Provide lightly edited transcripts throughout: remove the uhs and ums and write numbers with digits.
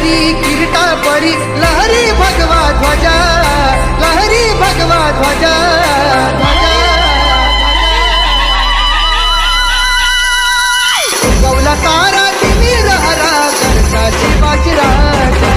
घरी किरीटा परी लहरी भगवा ध्वजा, लहरी भगवा ध्वजा, गौला तारा तिमिर हरा करता शिवाजी राजा.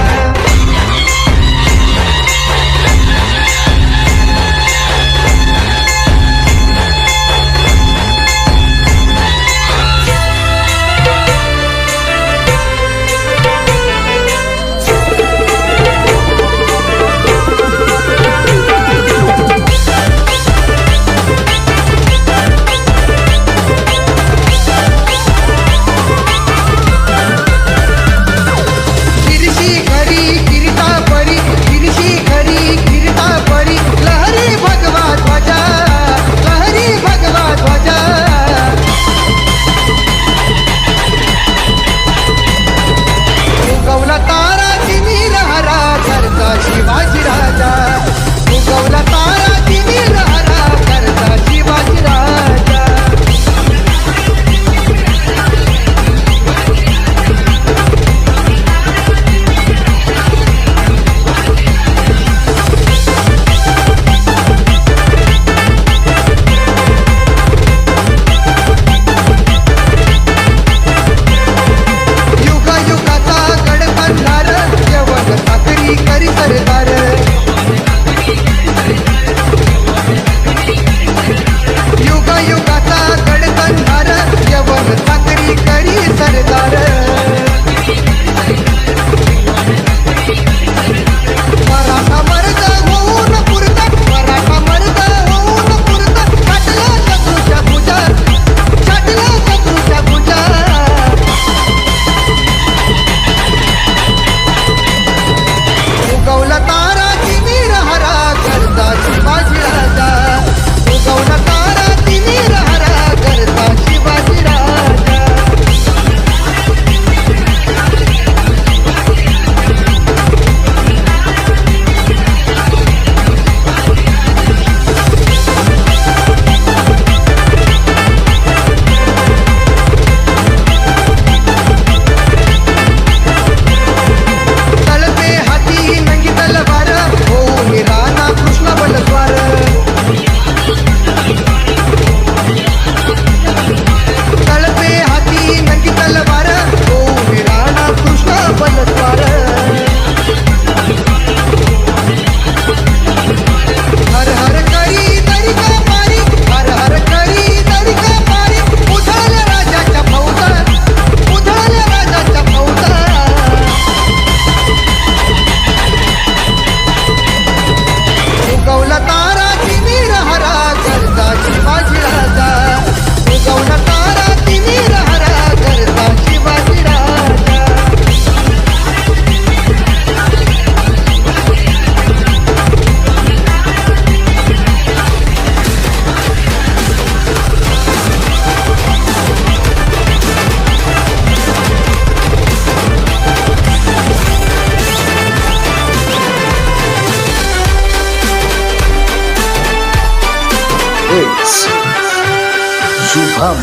शुभम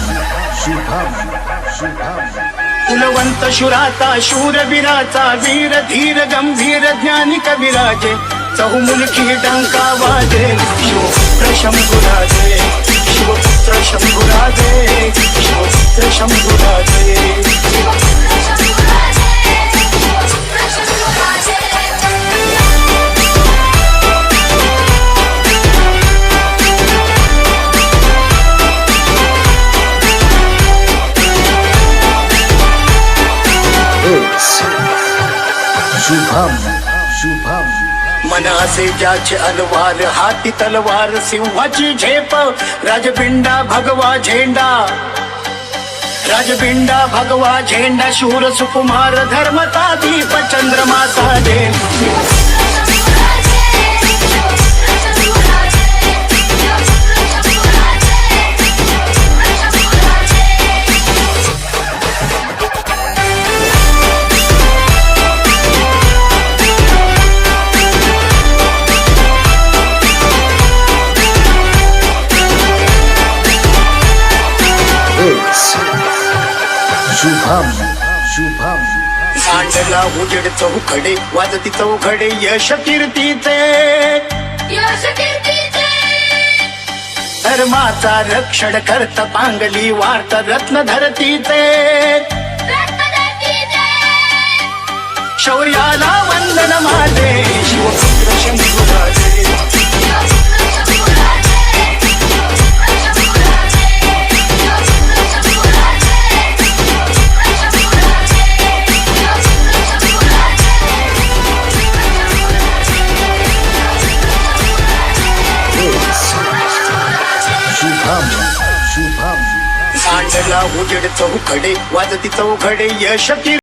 शुभम शुभम कुलवंत शुराचा शूरवीराचा वीर धीर गंभीर ज्ञानी कविराजे चहुमुलकी डंका वाजे शिवपुत्र शंभुराजे शिवपुत्र शंभुराजे शिवपुत्र शंभुराजे शुभम शुभम मनासे ज्याचे अलवार हाती तलवार सिंहाची झेप राजबिंडा भगवा झेंडा राजबिंडा भगवा झेंडा शूर सुकुमार धर्मता दीप चंद्रमा साजे शुभम शुभम सांडला उजेड चौखडे वाजती चौखडे यश कीर्तीचे धर्माचा रक्षण करत पांगली वार्त रत्न धरतीचे शौर्याला वंदन माझे शिवपुत्र शंभूराजे शुभम शुभम सांडला उजेड चौखडे वाजती चौखडे यश कीर्ती